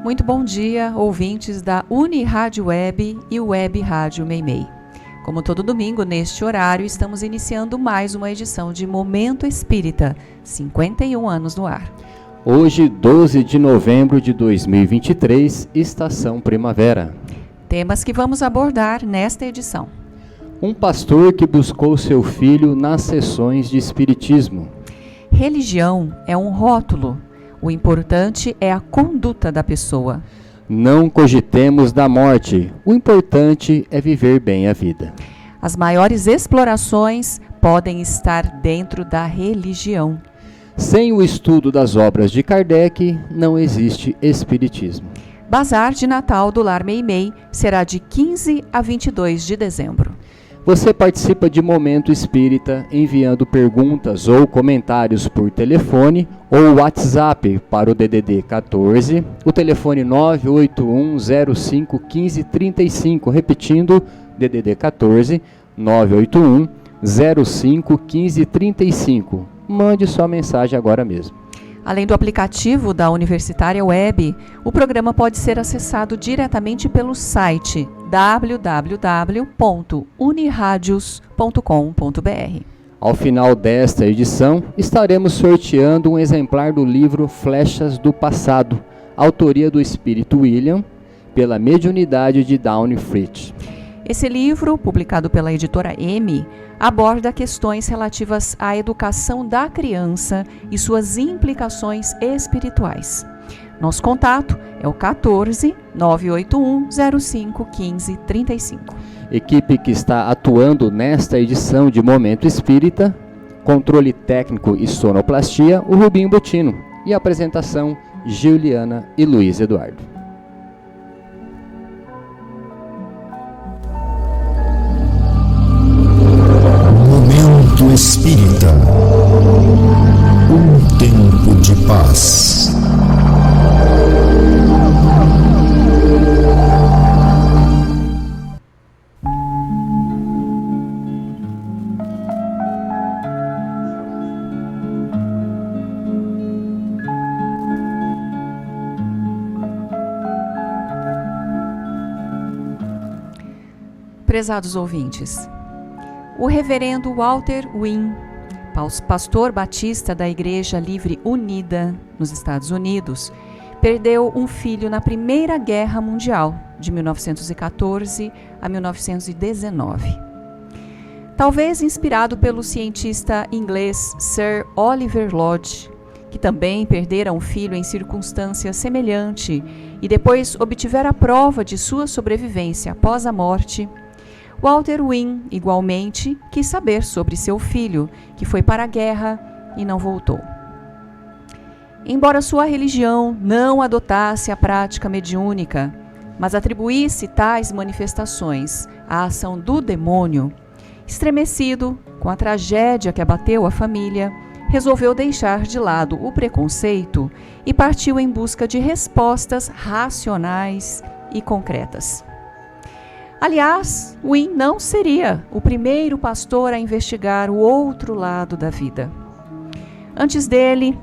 Muito bom dia, ouvintes da Unirádio Web e Web Rádio Meimei. Como todo domingo, neste horário, estamos iniciando mais uma edição de Momento Espírita, 51 anos no ar. Hoje, 12 de novembro de 2023, Estação Primavera. Temas que vamos abordar nesta edição. Um pastor que buscou seu filho nas sessões de espiritismo. Religião é um rótulo. O importante é a conduta da pessoa. Não cogitemos da morte. O importante é viver bem a vida. As maiores explorações podem estar dentro da religião. Sem o estudo das obras de Kardec, não existe espiritismo. Bazar de Natal do Lar Meimei será de 15 a 22 de dezembro. Você participa de Momento Espírita enviando perguntas ou comentários por telefone ou WhatsApp para o DDD 14, o telefone 981051535, repetindo, DDD 14 981051535. Mande sua mensagem agora mesmo. Além do aplicativo da Universitária Web, o programa pode ser acessado diretamente pelo site www.uniradios.com.br. Ao final desta edição, estaremos sorteando um exemplar do livro Flechas do Passado, autoria do espírito William, pela mediunidade de Dawn Fritz. Esse livro, publicado pela editora M, aborda questões relativas à educação da criança e suas implicações espirituais. Nosso contato é o 14 981 05 15 35. Equipe que está atuando nesta edição de Momento Espírita, controle técnico e sonoplastia, o Rubinho Botino. E a apresentação, Juliana e Luiz Eduardo. Momento Espírita, um tempo de paz. Prezados ouvintes, o reverendo Walter Wynn, pastor batista da Igreja Livre Unida, nos Estados Unidos, perdeu um filho na Primeira Guerra Mundial, de 1914 a 1919. Talvez inspirado pelo cientista inglês Sir Oliver Lodge, que também perdera um filho em circunstância semelhante e depois obtivera a prova de sua sobrevivência após a morte, Walter Wynn, igualmente, quis saber sobre seu filho, que foi para a guerra e não voltou. Embora sua religião não adotasse a prática mediúnica, mas atribuísse tais manifestações à ação do demônio, estremecido com a tragédia que abateu a família, resolveu deixar de lado o preconceito e partiu em busca de respostas racionais e concretas. Aliás, Wynn não seria o primeiro pastor a investigar o outro lado da vida. Antes dele,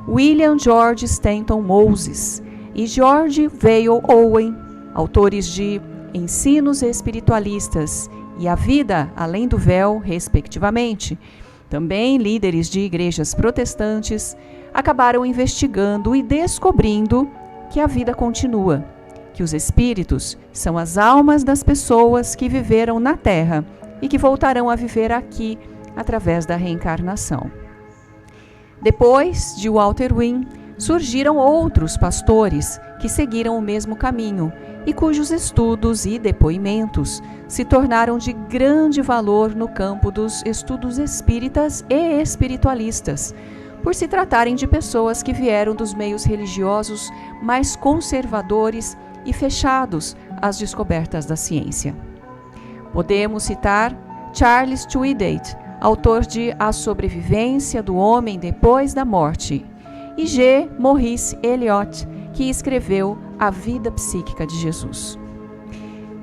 William George Stanton Moses e George Vale Owen, autores de Ensinos Espiritualistas e A Vida Além do Véu, respectivamente, também líderes de igrejas protestantes, acabaram investigando e descobrindo que a vida continua, que os espíritos são as almas das pessoas que viveram na Terra e que voltarão a viver aqui através da reencarnação. Depois de Walter Wynn, surgiram outros pastores que seguiram o mesmo caminho e cujos estudos e depoimentos se tornaram de grande valor no campo dos estudos espíritas e espiritualistas, por se tratarem de pessoas que vieram dos meios religiosos mais conservadores e fechados às descobertas da ciência. Podemos citar Charles Tweedale, autor de A Sobrevivência do Homem Depois da Morte, e G. Maurice Eliot, que escreveu A Vida Psíquica de Jesus.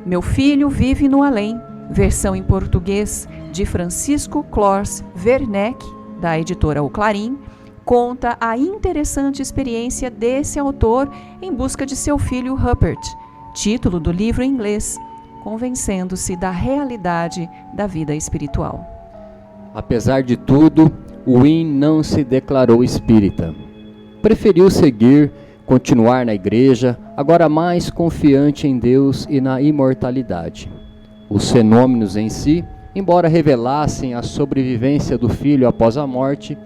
Meu Filho Vive no Além, versão em português de Francisco Clores Werneck, da editora O Clarim, conta a interessante experiência desse autor em busca de seu filho Rupert, título do livro em inglês, convencendo-se da realidade da vida espiritual. Apesar de tudo, Wynne não se declarou espírita. Preferiu continuar na igreja, agora mais confiante em Deus e na imortalidade. Os fenômenos em si, embora revelassem a sobrevivência do filho após a morte,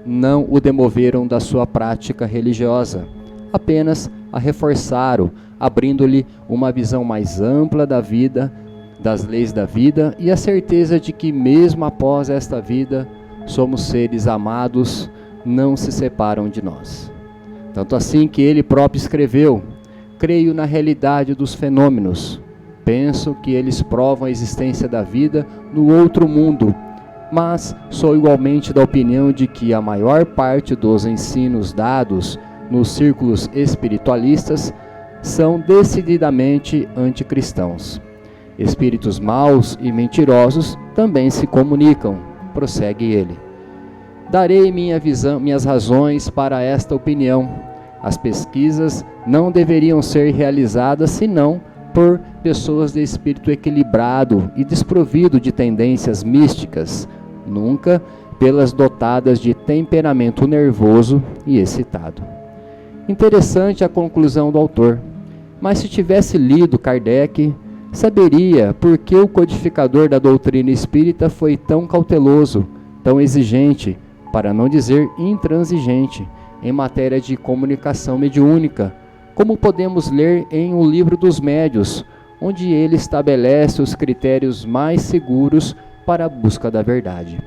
não o demoveram da sua prática religiosa, apenas a reforçaram, abrindo-lhe uma visão mais ampla da vida, das leis da vida e a certeza de que mesmo após esta vida, somos seres amados, não se separam de nós. Tanto assim que ele próprio escreveu: creio na realidade dos fenômenos, penso que eles provam a existência da vida no outro mundo, mas sou igualmente da opinião de que a maior parte dos ensinos dados nos círculos espiritualistas são decididamente anticristãos. Espíritos maus e mentirosos também se comunicam, prossegue ele. Darei minhas razões para esta opinião. As pesquisas não deveriam ser realizadas senão por pessoas de espírito equilibrado e desprovido de tendências místicas, nunca pelas dotadas de temperamento nervoso e excitado. Interessante a conclusão do autor, mas se tivesse lido Kardec, saberia por que o codificador da doutrina espírita foi tão cauteloso, tão exigente, para não dizer intransigente, em matéria de comunicação mediúnica, como podemos ler em O Livro dos Médios, onde ele estabelece os critérios mais seguros para a busca da verdade.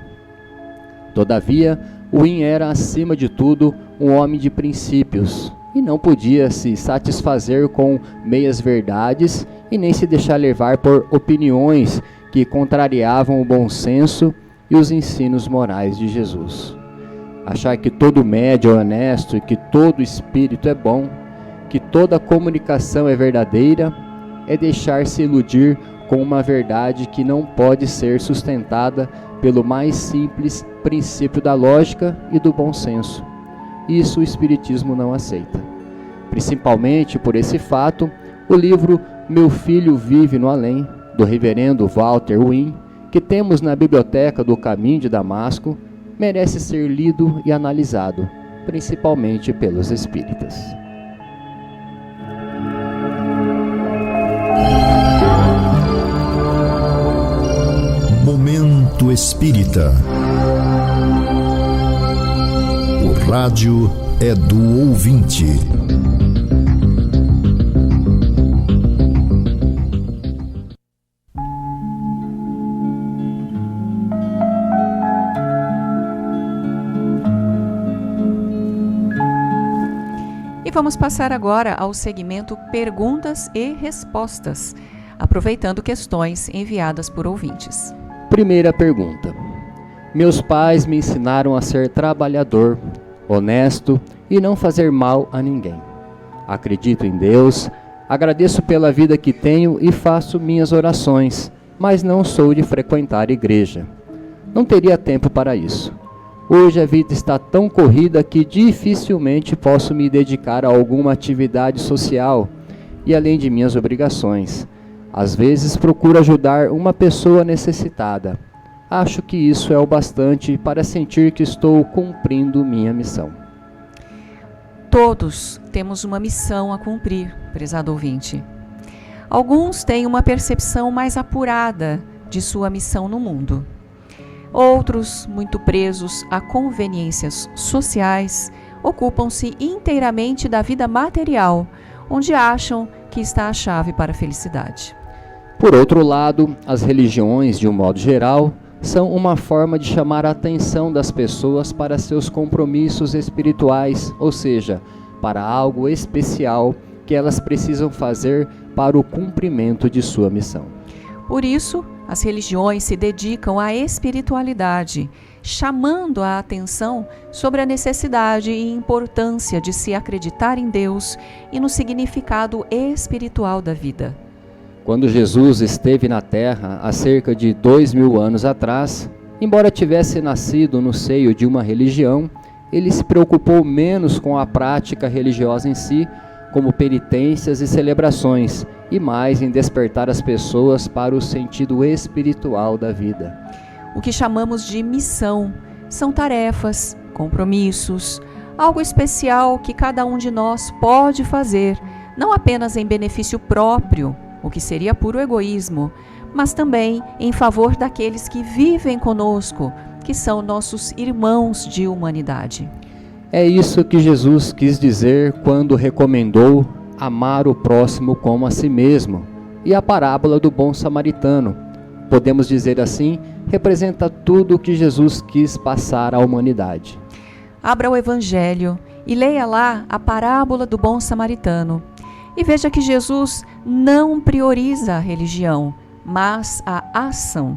Todavia, Wynne era, acima de tudo, um homem de princípios, e não podia se satisfazer com meias-verdades e nem se deixar levar por opiniões que contrariavam o bom senso e os ensinos morais de Jesus. Achar que todo médium é honesto e que todo espírito é bom, que toda comunicação é verdadeira, é deixar-se iludir com uma verdade que não pode ser sustentada pelo mais simples princípio da lógica e do bom senso. Isso o Espiritismo não aceita. Principalmente por esse fato, o livro Meu Filho Vive no Além, do reverendo Walter Wynne, que temos na biblioteca do Caminho de Damasco, merece ser lido e analisado, principalmente pelos espíritas. Momento Espírita. O rádio é do ouvinte. E vamos passar agora ao segmento Perguntas e Respostas, aproveitando questões enviadas por ouvintes. Primeira pergunta. Meus pais me ensinaram a ser trabalhador, honesto e não fazer mal a ninguém. Acredito em Deus, agradeço pela vida que tenho e faço minhas orações, mas não sou de frequentar igreja. Não teria tempo para isso. Hoje a vida está tão corrida que dificilmente posso me dedicar a alguma atividade social e além de minhas obrigações. Às vezes procuro ajudar uma pessoa necessitada. Acho que isso é o bastante para sentir que estou cumprindo minha missão. Todos temos uma missão a cumprir, prezado ouvinte. Alguns têm uma percepção mais apurada de sua missão no mundo. Outros, muito presos a conveniências sociais, ocupam-se inteiramente da vida material, onde acham que está a chave para a felicidade. Por outro lado, as religiões, de um modo geral, são uma forma de chamar a atenção das pessoas para seus compromissos espirituais, ou seja, para algo especial que elas precisam fazer para o cumprimento de sua missão. Por isso, as religiões se dedicam à espiritualidade, chamando a atenção sobre a necessidade e importância de se acreditar em Deus e no significado espiritual da vida. Quando Jesus esteve na Terra há cerca de 2000 anos atrás, embora tivesse nascido no seio de uma religião, ele se preocupou menos com a prática religiosa em si, como penitências e celebrações, e mais em despertar as pessoas para o sentido espiritual da vida. O que chamamos de missão são tarefas, compromissos, algo especial que cada um de nós pode fazer, não apenas em benefício próprio, o que seria puro egoísmo, mas também em favor daqueles que vivem conosco, que são nossos irmãos de humanidade. É isso que Jesus quis dizer quando recomendou amar o próximo como a si mesmo, e a parábola do bom samaritano, podemos dizer assim, representa tudo o que Jesus quis passar à humanidade. Abra o Evangelho e leia lá a parábola do bom samaritano, e veja que Jesus não prioriza a religião, mas a ação.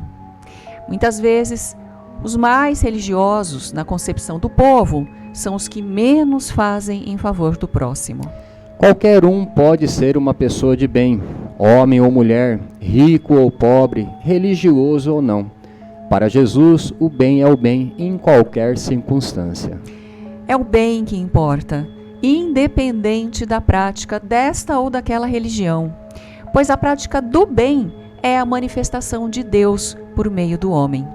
Muitas vezes, os mais religiosos na concepção do povo são os que menos fazem em favor do próximo. Qualquer um pode ser uma pessoa de bem, homem ou mulher, rico ou pobre, religioso ou não. Para Jesus, o bem é o bem em qualquer circunstância. É o bem que importa, independente da prática desta ou daquela religião, pois a prática do bem é a manifestação de Deus por meio do homem.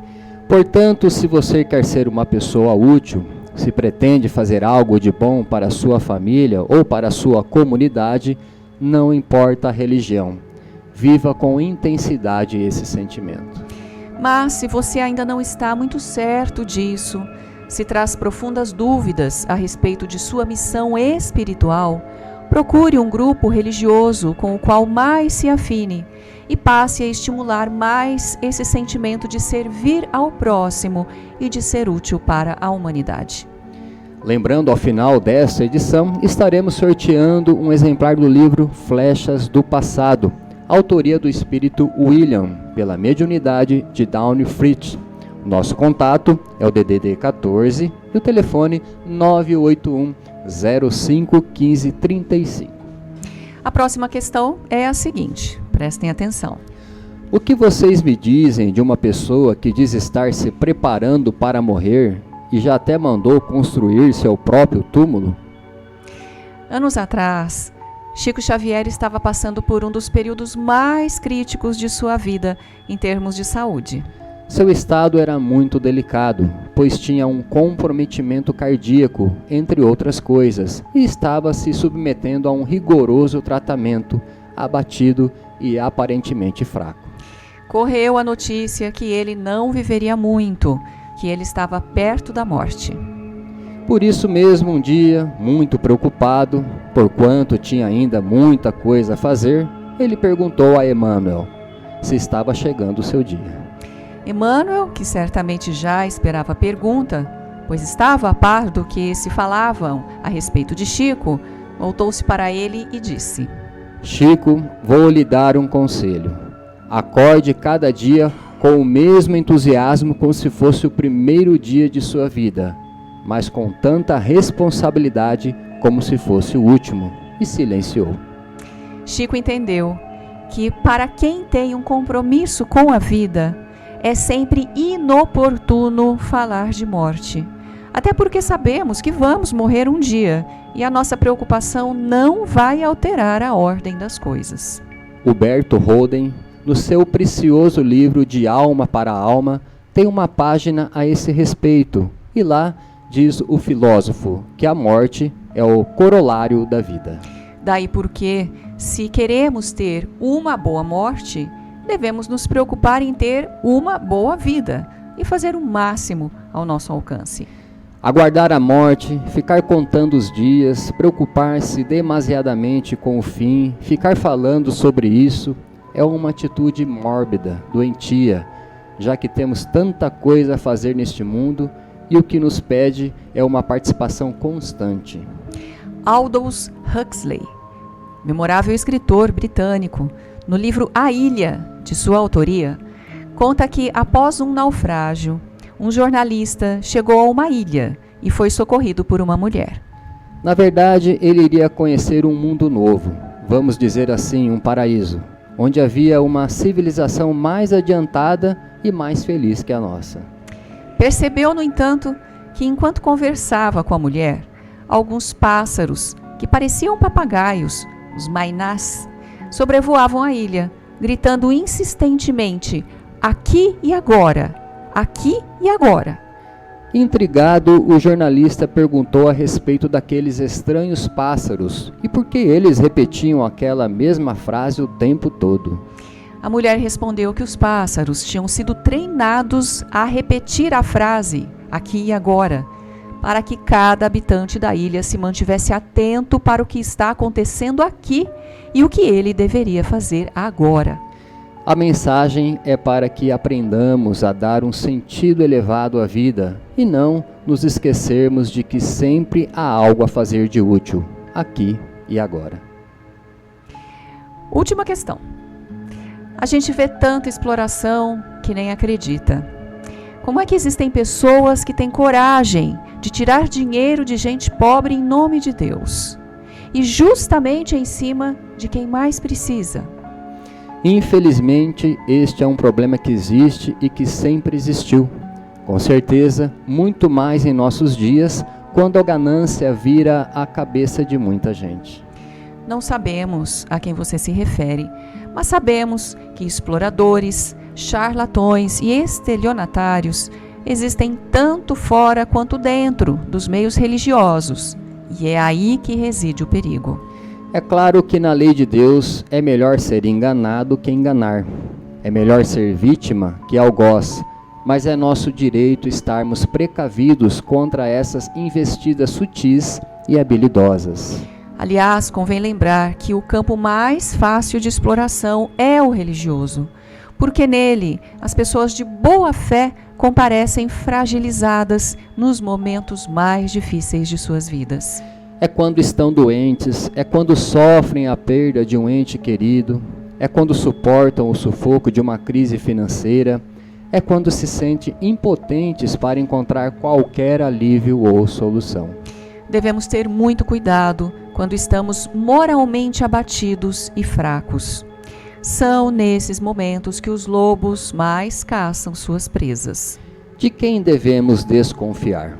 Portanto, se você quer ser uma pessoa útil, se pretende fazer algo de bom para a sua família ou para a sua comunidade, não importa a religião. Viva com intensidade esse sentimento. Mas se você ainda não está muito certo disso, se traz profundas dúvidas a respeito de sua missão espiritual, procure um grupo religioso com o qual mais se afine e passe a estimular mais esse sentimento de servir ao próximo e de ser útil para a humanidade. Lembrando, ao final desta edição, estaremos sorteando um exemplar do livro Flechas do Passado, autoria do espírito William, pela mediunidade de Dawn Fritz. Nosso contato é o DDD 14 e o telefone 981 05 15 35. A próxima questão é a seguinte, prestem atenção. O que vocês me dizem de uma pessoa que diz estar se preparando para morrer e já até mandou construir seu próprio túmulo? Anos atrás, Chico Xavier estava passando por um dos períodos mais críticos de sua vida em termos de saúde. Seu estado era muito delicado, pois tinha um comprometimento cardíaco, entre outras coisas, e estava se submetendo a um rigoroso tratamento, abatido e aparentemente fraco. Correu a notícia que ele não viveria muito, que ele estava perto da morte. Por isso mesmo, um dia, muito preocupado, porquanto tinha ainda muita coisa a fazer, ele perguntou a Emmanuel se estava chegando o seu dia. Emmanuel, que certamente já esperava a pergunta, pois estava a par do que se falavam a respeito de Chico, voltou-se para ele e disse: Chico, vou lhe dar um conselho. Acorde cada dia com o mesmo entusiasmo como se fosse o primeiro dia de sua vida, mas com tanta responsabilidade como se fosse o último, e silenciou. Chico entendeu que para quem tem um compromisso com a vida, é sempre inoportuno falar de morte. Até porque sabemos que vamos morrer um dia e a nossa preocupação não vai alterar a ordem das coisas. Huberto Holden, no seu precioso livro De Alma para Alma, tem uma página a esse respeito, e lá diz o filósofo que a morte é o corolário da vida. Daí porque, se queremos ter uma boa morte, devemos nos preocupar em ter uma boa vida e fazer o máximo ao nosso alcance. Aguardar a morte, ficar contando os dias, preocupar-se demasiadamente com o fim, ficar falando sobre isso, é uma atitude mórbida, doentia, já que temos tanta coisa a fazer neste mundo e o que nos pede é uma participação constante. Aldous Huxley, memorável escritor britânico, no livro A Ilha, de sua autoria, conta que após um naufrágio, um jornalista chegou a uma ilha e foi socorrido por uma mulher. Na verdade, ele iria conhecer um mundo novo, vamos dizer assim, um paraíso, onde havia uma civilização mais adiantada e mais feliz que a nossa. Percebeu, no entanto, que enquanto conversava com a mulher, alguns pássaros, que pareciam papagaios, os mainás, sobrevoavam a ilha, gritando insistentemente: aqui e agora, aqui e agora. Intrigado, o jornalista perguntou a respeito daqueles estranhos pássaros e por que eles repetiam aquela mesma frase o tempo todo. A mulher respondeu que os pássaros tinham sido treinados a repetir a frase aqui e agora, para que cada habitante da ilha se mantivesse atento para o que está acontecendo aqui e o que ele deveria fazer agora. A mensagem é para que aprendamos a dar um sentido elevado à vida e não nos esquecermos de que sempre há algo a fazer de útil, aqui e agora. Última questão. A gente vê tanta exploração que nem acredita. Como é que existem pessoas que têm coragem de tirar dinheiro de gente pobre em nome de Deus? E justamente em cima de quem mais precisa? Infelizmente, este é um problema que existe e que sempre existiu. Com certeza, muito mais em nossos dias, quando a ganância vira a cabeça de muita gente. Não sabemos a quem você se refere, mas sabemos que exploradores, charlatões e estelionatários existem tanto fora quanto dentro dos meios religiosos, e é aí que reside o perigo. É claro que na lei de Deus é melhor ser enganado que enganar. É melhor ser vítima que algoz, mas é nosso direito estarmos precavidos contra essas investidas sutis e habilidosas. Aliás, convém lembrar que o campo mais fácil de exploração é o religioso, porque nele as pessoas de boa fé comparecem fragilizadas nos momentos mais difíceis de suas vidas. É quando estão doentes, é quando sofrem a perda de um ente querido, é quando suportam o sufoco de uma crise financeira, é quando se sentem impotentes para encontrar qualquer alívio ou solução. Devemos ter muito cuidado quando estamos moralmente abatidos e fracos. São nesses momentos que os lobos mais caçam suas presas. De quem devemos desconfiar?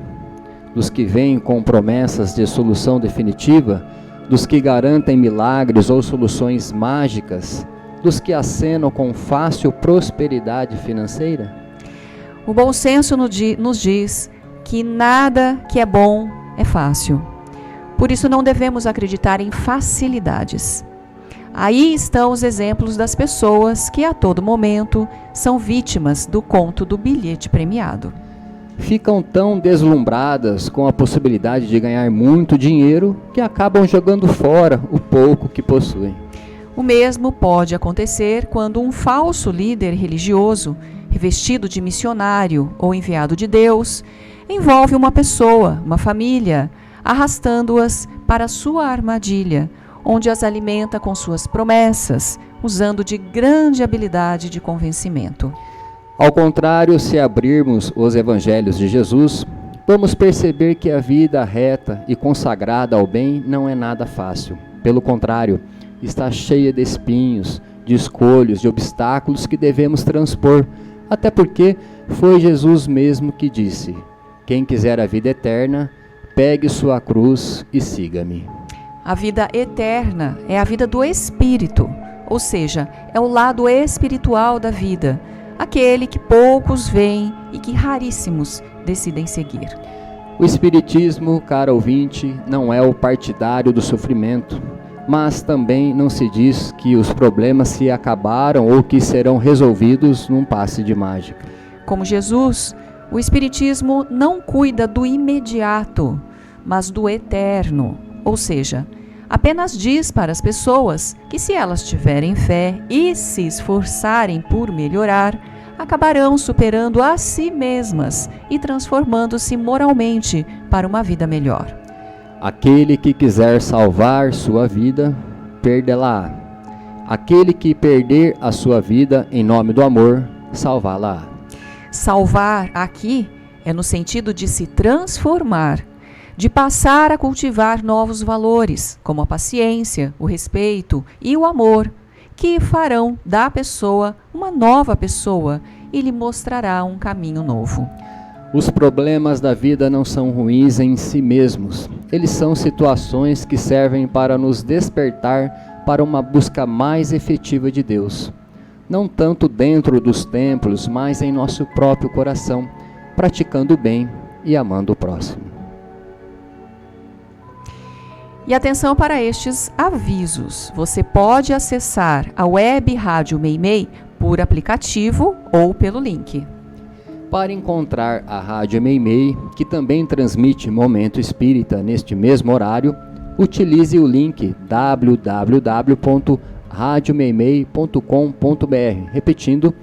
Dos que vêm com promessas de solução definitiva, dos que garantem milagres ou soluções mágicas, dos que acenam com fácil prosperidade financeira? O bom senso nos diz que nada que é bom é fácil. Por isso não devemos acreditar em facilidades. Aí estão os exemplos das pessoas que a todo momento são vítimas do conto do bilhete premiado. Ficam tão deslumbradas com a possibilidade de ganhar muito dinheiro que acabam jogando fora o pouco que possuem. O mesmo pode acontecer quando um falso líder religioso, revestido de missionário ou enviado de Deus, envolve uma pessoa, uma família, arrastando-as para sua armadilha, onde as alimenta com suas promessas, usando de grande habilidade de convencimento. Ao contrário, se abrirmos os evangelhos de Jesus, vamos perceber que a vida reta e consagrada ao bem não é nada fácil. Pelo contrário, está cheia de espinhos, de escolhos, de obstáculos que devemos transpor, até porque foi Jesus mesmo que disse: quem quiser a vida eterna, pegue sua cruz e siga-me. A vida eterna é a vida do Espírito, ou seja, é o lado espiritual da vida, aquele que poucos veem e que raríssimos decidem seguir. O Espiritismo, caro ouvinte, não é o partidário do sofrimento, mas também não se diz que os problemas se acabaram ou que serão resolvidos num passe de mágica. Como Jesus, o Espiritismo não cuida do imediato, mas do eterno, ou seja, apenas diz para as pessoas que se elas tiverem fé e se esforçarem por melhorar, acabarão superando a si mesmas e transformando-se moralmente para uma vida melhor. Aquele que quiser salvar sua vida, perdê-la-á. Aquele que perder a sua vida em nome do amor, salvá-la-á. Salvar aqui é no sentido de se transformar, de passar a cultivar novos valores, como a paciência, o respeito e o amor, que farão da pessoa uma nova pessoa e lhe mostrará um caminho novo. Os problemas da vida não são ruins em si mesmos. Eles são situações que servem para nos despertar para uma busca mais efetiva de Deus. Não tanto dentro dos templos, mas em nosso próprio coração, praticando o bem e amando o próximo. E atenção para estes avisos. Você pode acessar a web Rádio Meimei por aplicativo ou pelo link. Para encontrar a Rádio Meimei, que também transmite Momento Espírita neste mesmo horário, utilize o link www.radiomeimei.com.br, repetindo,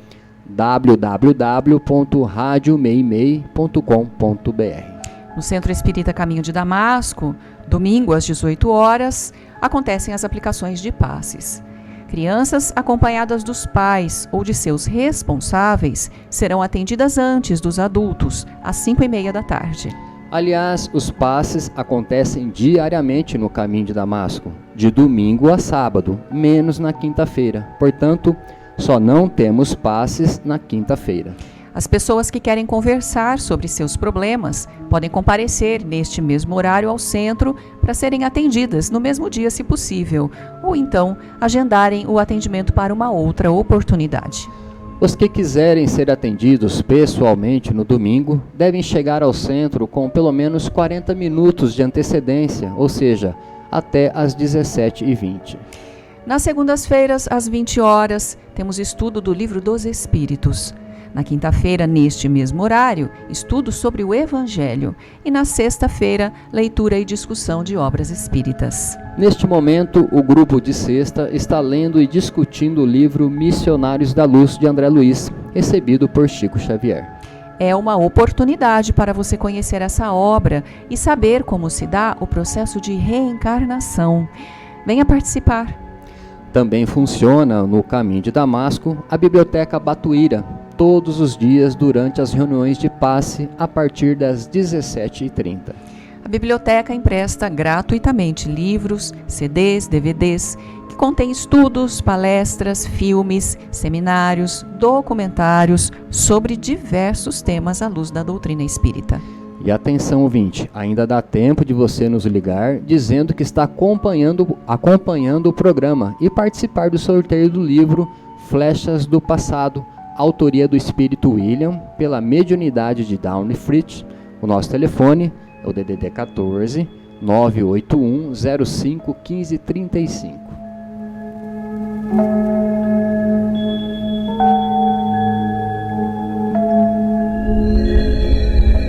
www.radiomeimei.com.br. No Centro Espírita Caminho de Damasco, domingo às 18 horas, acontecem as aplicações de passes. Crianças acompanhadas dos pais ou de seus responsáveis serão atendidas antes dos adultos, às 5h30 da tarde. Aliás, os passes acontecem diariamente no Caminho de Damasco, de domingo a sábado, menos na quinta-feira. Portanto, só não temos passes na quinta-feira. As pessoas que querem conversar sobre seus problemas podem comparecer neste mesmo horário ao centro para serem atendidas no mesmo dia, se possível, ou então agendarem o atendimento para uma outra oportunidade. Os que quiserem ser atendidos pessoalmente no domingo devem chegar ao centro com pelo menos 40 minutos de antecedência, ou seja, até às 17h20. Nas segundas-feiras, às 20 horas, temos estudo do Livro dos Espíritos. Na quinta-feira, neste mesmo horário, estudo sobre o Evangelho. E na sexta-feira, leitura e discussão de obras espíritas. Neste momento, o grupo de sexta está lendo e discutindo o livro Missionários da Luz, de André Luiz, recebido por Chico Xavier. É uma oportunidade para você conhecer essa obra e saber como se dá o processo de reencarnação. Venha participar. Também funciona no Caminho de Damasco a Biblioteca Batuíra, todos os dias durante as reuniões de passe a partir das 17h30. A biblioteca empresta gratuitamente livros, CDs, DVDs, que contêm estudos, palestras, filmes, seminários, documentários sobre diversos temas à luz da doutrina espírita. E atenção, ouvinte, ainda dá tempo de você nos ligar dizendo que está acompanhando o programa e participar do sorteio do livro Flechas do Passado, autoria do Espírito William, pela mediunidade de Downey Fritz. O nosso telefone é o DDD 14 981 05 1535.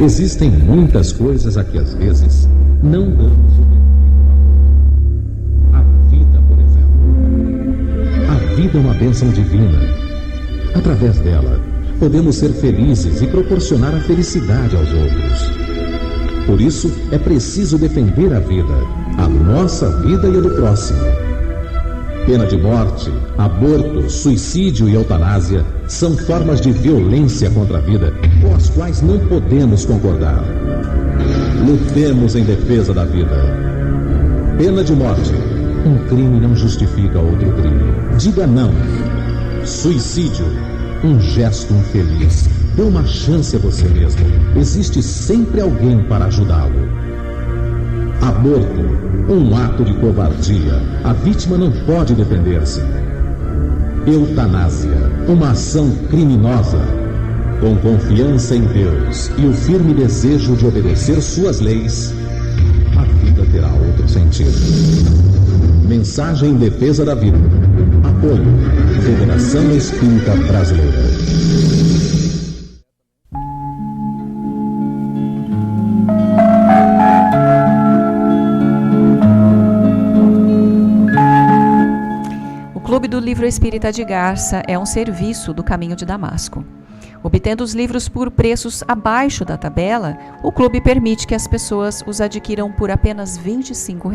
Existem muitas coisas a que às vezes não damos o devido valor. A vida, por exemplo. A vida é uma bênção divina. Através dela, podemos ser felizes e proporcionar a felicidade aos outros. Por isso, é preciso defender a vida, a nossa vida e a do próximo. Pena de morte, aborto, suicídio e eutanásia são formas de violência contra a vida com as quais não podemos concordar. Lutemos em defesa da vida. Pena de morte. Um crime não justifica outro crime. Diga não. Suicídio, um gesto infeliz. Dê uma chance a você mesmo. Existe sempre alguém para ajudá-lo. Aborto, um ato de covardia. A vítima não pode defender-se. Eutanásia, uma ação criminosa. Com confiança em Deus e o firme desejo de obedecer suas leis, a vida terá outro sentido. Mensagem em defesa da vida. Apoio Federação Espírita Brasileira. O Clube do Livro Espírita de Garça é um serviço do Caminho de Damasco. Obtendo os livros por preços abaixo da tabela, o clube permite que as pessoas os adquiram por apenas R$ 25.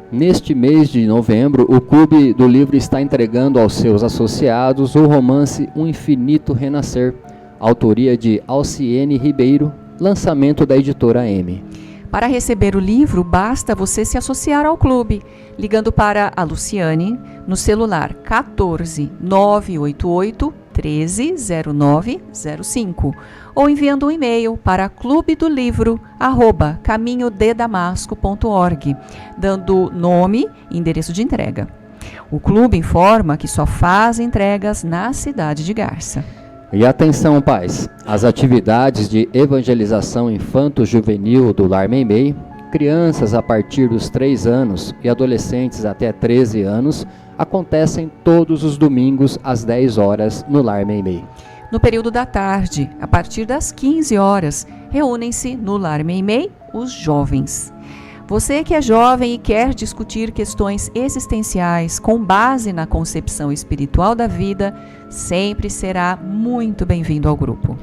Neste mês de novembro, o Clube do Livro está entregando aos seus associados o romance Um Infinito Renascer, autoria de Alciene Ribeiro, lançamento da editora M. Para receber o livro, basta você se associar ao clube, ligando para a Luciane no celular 14 988 130905 ou enviando um e-mail para clubedolivro@caminhodedamasco.org, dando nome e endereço de entrega. O clube informa que só faz entregas na cidade de Garça. E atenção, pais! As atividades de evangelização infanto-juvenil do Lar Meimei, crianças a partir dos 3 anos e adolescentes até 13 anos, acontecem todos os domingos às 10 horas no Lar Meimei. No período da tarde, a partir das 15 horas, reúnem-se no Lar Meimei os jovens. Você que é jovem e quer discutir questões existenciais com base na concepção espiritual da vida, sempre será muito bem-vindo ao grupo.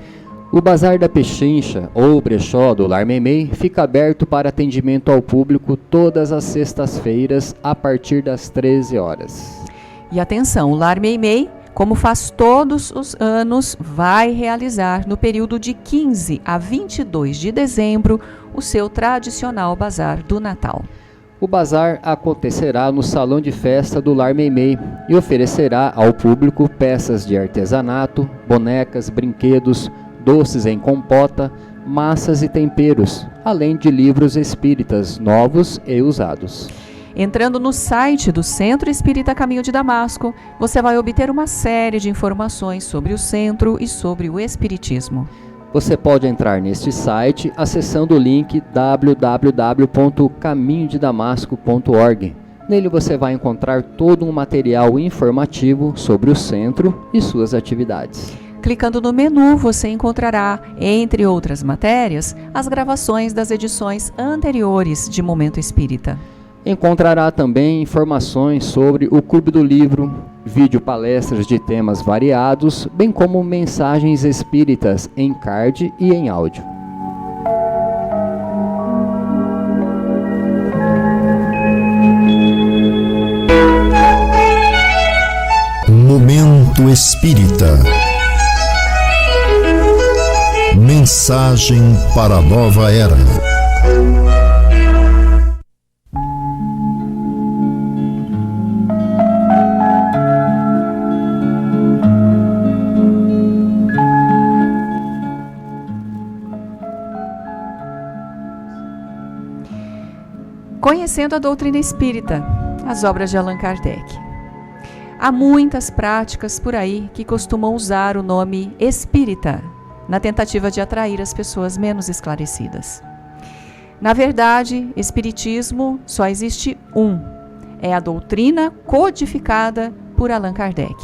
O Bazar da Pechincha, ou brechó do Lar Meimei, fica aberto para atendimento ao público todas as sextas-feiras, a partir das 13 horas. E atenção, o Lar Meimei, como faz todos os anos, vai realizar no período de 15 a 22 de dezembro o seu tradicional Bazar do Natal. O bazar acontecerá no salão de festa do Lar Meimei e oferecerá ao público peças de artesanato, bonecas, brinquedos, doces em compota, massas e temperos, além de livros espíritas novos e usados. Entrando no site do Centro Espírita Caminho de Damasco, você vai obter uma série de informações sobre o centro e sobre o espiritismo. Você pode entrar neste site acessando o link www.caminhodedamasco.org. Nele você vai encontrar todo um material informativo sobre o centro e suas atividades. Clicando no menu, você encontrará, entre outras matérias, as gravações das edições anteriores de Momento Espírita. Encontrará também informações sobre o Clube do Livro, vídeo palestras de temas variados, bem como mensagens espíritas em card e em áudio. Momento Espírita. Mensagem para a nova era. Conhecendo a doutrina espírita, as obras de Allan Kardec. Há muitas práticas por aí que costumam usar o nome espírita na tentativa de atrair as pessoas menos esclarecidas. Na verdade, espiritismo só existe um. É a doutrina codificada por Allan Kardec.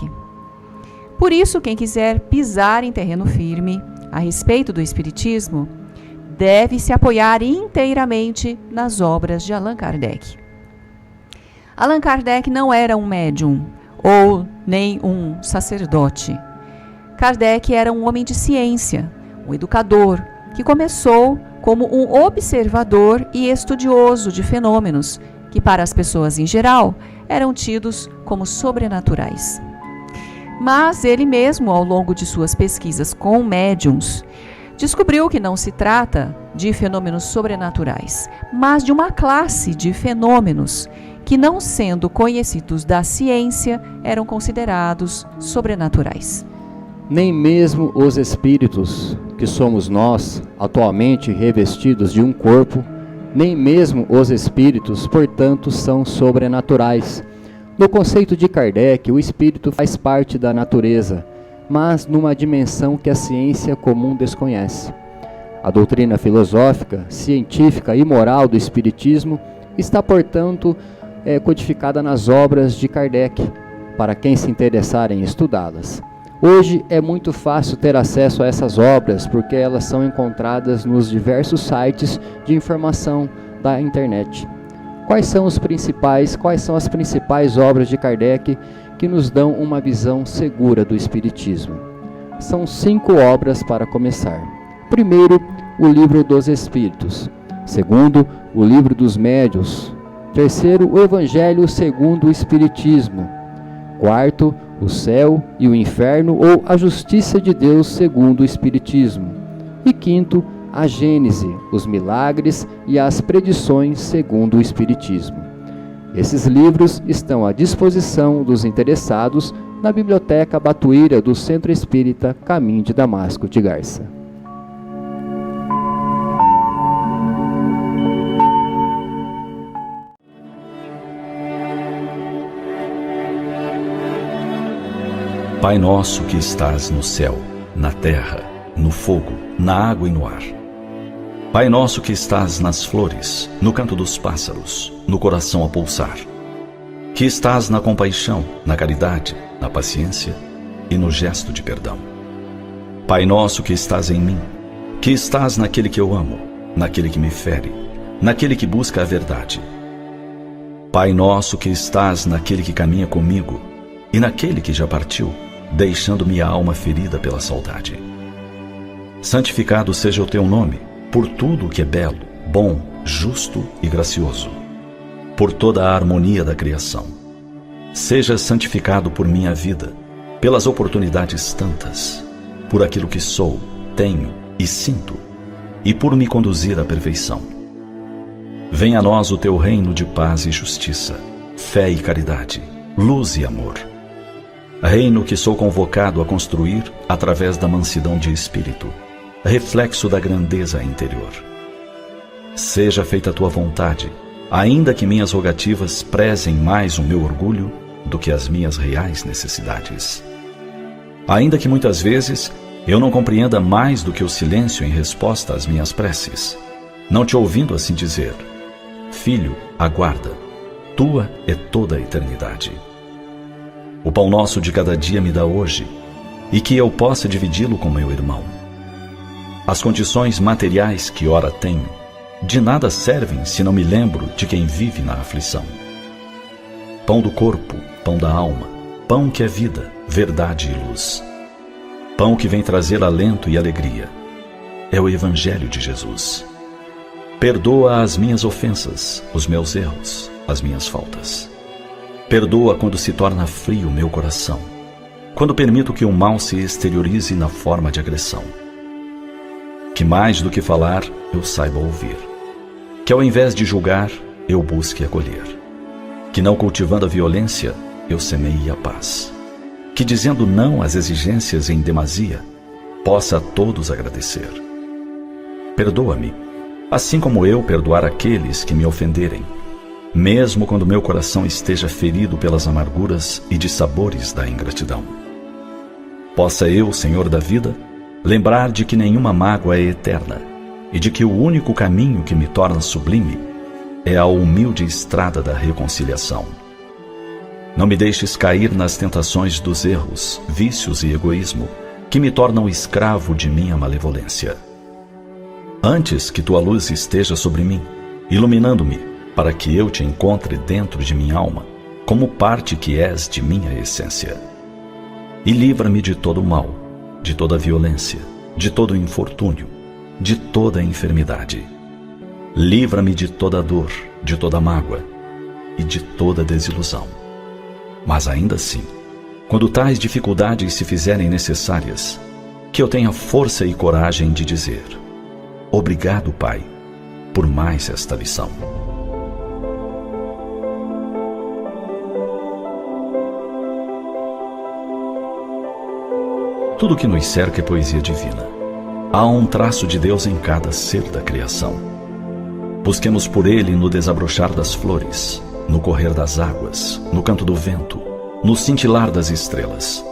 Por isso, quem quiser pisar em terreno firme a respeito do espiritismo, deve se apoiar inteiramente nas obras de Allan Kardec. Allan Kardec não era um médium ou nem um sacerdote. Kardec era um homem de ciência, um educador, que começou como um observador e estudioso de fenômenos que, para as pessoas em geral, eram tidos como sobrenaturais. Mas ele mesmo, ao longo de suas pesquisas com médiums, descobriu que não se trata de fenômenos sobrenaturais, mas de uma classe de fenômenos que, não sendo conhecidos da ciência, eram considerados sobrenaturais. Nem mesmo os espíritos, que somos nós, atualmente revestidos de um corpo, nem mesmo os espíritos, portanto, são sobrenaturais. No conceito de Kardec, o espírito faz parte da natureza, mas numa dimensão que a ciência comum desconhece. A doutrina filosófica, científica e moral do espiritismo está, portanto, codificada nas obras de Kardec, para quem se interessar em estudá-las. Hoje é muito fácil ter acesso a essas obras, porque elas são encontradas nos diversos sites de informação da internet. Quais são as principais obras de Kardec que nos dão uma visão segura do espiritismo? São 5 obras para começar. Primeiro, o Livro dos Espíritos. Segundo, o Livro dos Médiuns. Terceiro, o Evangelho segundo o Espiritismo. Quarto, o Céu e o Inferno, ou a Justiça de Deus segundo o Espiritismo. E quinto, a Gênese, os Milagres e as Predições segundo o Espiritismo. Esses livros estão à disposição dos interessados na Biblioteca Batuíra do Centro Espírita Caminho de Damasco de Garça. Pai nosso que estás no céu, na terra, no fogo, na água e no ar. Pai nosso que estás nas flores, no canto dos pássaros, no coração a pulsar. Que estás na compaixão, na caridade, na paciência e no gesto de perdão. Pai nosso que estás em mim, que estás naquele que eu amo, naquele que me fere, naquele que busca a verdade. Pai nosso que estás naquele que caminha comigo e naquele que já partiu, deixando minha alma ferida pela saudade. Santificado seja o teu nome, por tudo o que é belo, bom, justo e gracioso, por toda a harmonia da criação. Seja santificado por minha vida, pelas oportunidades tantas, por aquilo que sou, tenho e sinto, e por me conduzir à perfeição. Venha a nós o teu reino de paz e justiça, fé e caridade, luz e amor. Reino que sou convocado a construir através da mansidão de espírito, reflexo da grandeza interior. Seja feita a tua vontade, ainda que minhas rogativas prezem mais o meu orgulho do que as minhas reais necessidades. Ainda que muitas vezes eu não compreenda mais do que o silêncio em resposta às minhas preces, não te ouvindo assim dizer: Filho, aguarda, tua é toda a eternidade. O pão nosso de cada dia me dá hoje, e que eu possa dividi-lo com meu irmão. As condições materiais que ora tenho, de nada servem se não me lembro de quem vive na aflição. Pão do corpo, pão da alma, pão que é vida, verdade e luz. Pão que vem trazer alento e alegria. É o Evangelho de Jesus. Perdoa as minhas ofensas, os meus erros, as minhas faltas. Perdoa quando se torna frio o meu coração, quando permito que o mal se exteriorize na forma de agressão. Que mais do que falar, eu saiba ouvir. Que ao invés de julgar, eu busque acolher. Que não cultivando a violência, eu semeie a paz. Que dizendo não às exigências em demasia, possa a todos agradecer. Perdoa-me, assim como eu perdoar aqueles que me ofenderem, mesmo quando meu coração esteja ferido pelas amarguras e dissabores da ingratidão. Possa eu, Senhor da vida, lembrar de que nenhuma mágoa é eterna e de que o único caminho que me torna sublime é a humilde estrada da reconciliação. Não me deixes cair nas tentações dos erros, vícios e egoísmo que me tornam escravo de minha malevolência. Antes que tua luz esteja sobre mim, iluminando-me, para que eu te encontre dentro de minha alma, como parte que és de minha essência. E livra-me de todo o mal, de toda a violência, de todo o infortúnio, de toda a enfermidade. Livra-me de toda a dor, de toda a mágoa e de toda a desilusão. Mas ainda assim, quando tais dificuldades se fizerem necessárias, que eu tenha força e coragem de dizer: obrigado, Pai, por mais esta lição. Tudo que nos cerca é poesia divina. Há um traço de Deus em cada ser da criação. Busquemos por Ele no desabrochar das flores, no correr das águas, no canto do vento, no cintilar das estrelas.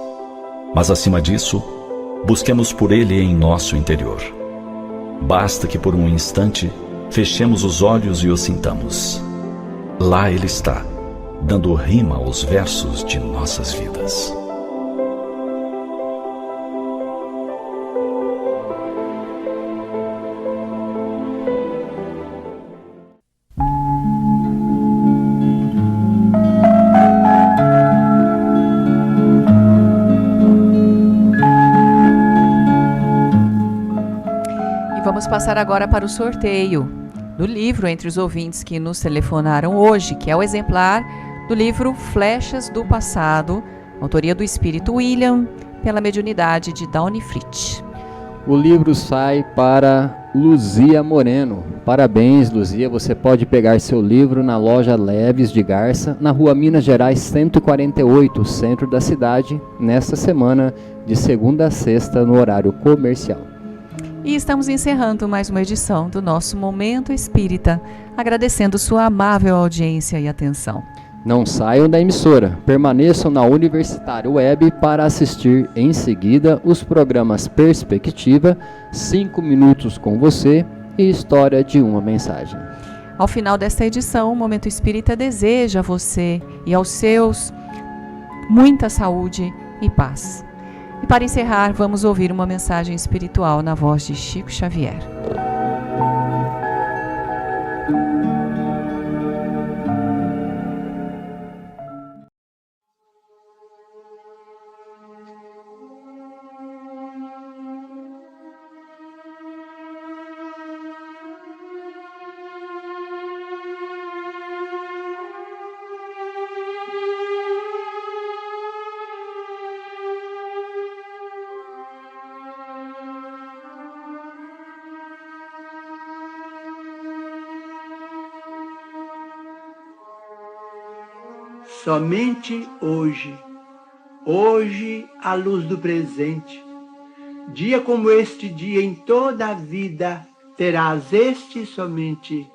Mas acima disso, busquemos por Ele em nosso interior. Basta que por um instante fechemos os olhos e o sintamos. Lá Ele está, dando rima aos versos de nossas vidas. Vamos passar agora para o sorteio do livro entre os ouvintes que nos telefonaram hoje, que é o exemplar do livro Flechas do Passado, autoria do Espírito William, pela mediunidade de Dauni Fritz. O livro sai para Luzia Moreno. Parabéns, Luzia. Você pode pegar seu livro na loja Leves de Garça, na rua Minas Gerais 148, centro da cidade, nesta semana, de segunda a sexta, no horário comercial. E estamos encerrando mais uma edição do nosso Momento Espírita, agradecendo sua amável audiência e atenção. Não saiam da emissora, permaneçam na Universitário Web para assistir em seguida os programas Perspectiva, 5 minutos com você e História de uma Mensagem. Ao final desta edição, o Momento Espírita deseja a você e aos seus muita saúde e paz. E para encerrar, vamos ouvir uma mensagem espiritual na voz de Chico Xavier. Somente hoje à luz do presente, dia como este dia em toda a vida terás este somente.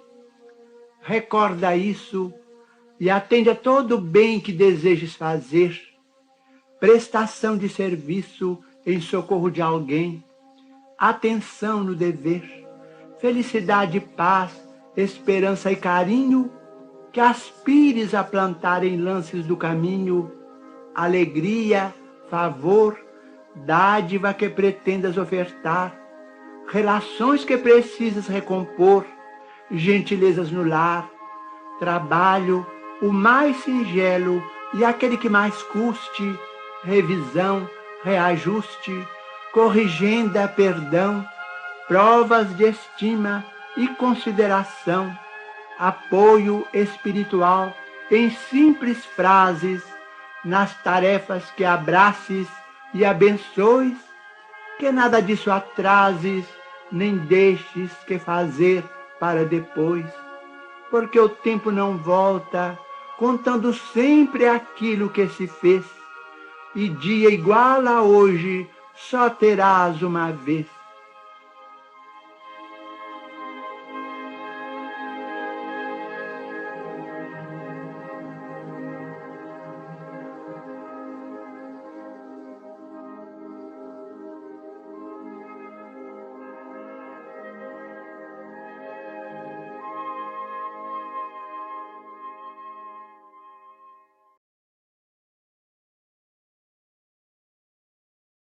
Recorda isso e atende a todo o bem que desejes fazer, prestação de serviço em socorro de alguém, atenção no dever, felicidade, paz, esperança e carinho, que aspires a plantar em lances do caminho, alegria, favor, dádiva que pretendas ofertar, relações que precisas recompor, gentilezas no lar, trabalho, o mais singelo e aquele que mais custe, revisão, reajuste, corrigenda, perdão, provas de estima e consideração, apoio espiritual em simples frases, nas tarefas que abraces e abençoes, que nada disso atrases, nem deixes que fazer para depois, porque o tempo não volta, contando sempre aquilo que se fez, e dia igual a hoje só terás uma vez.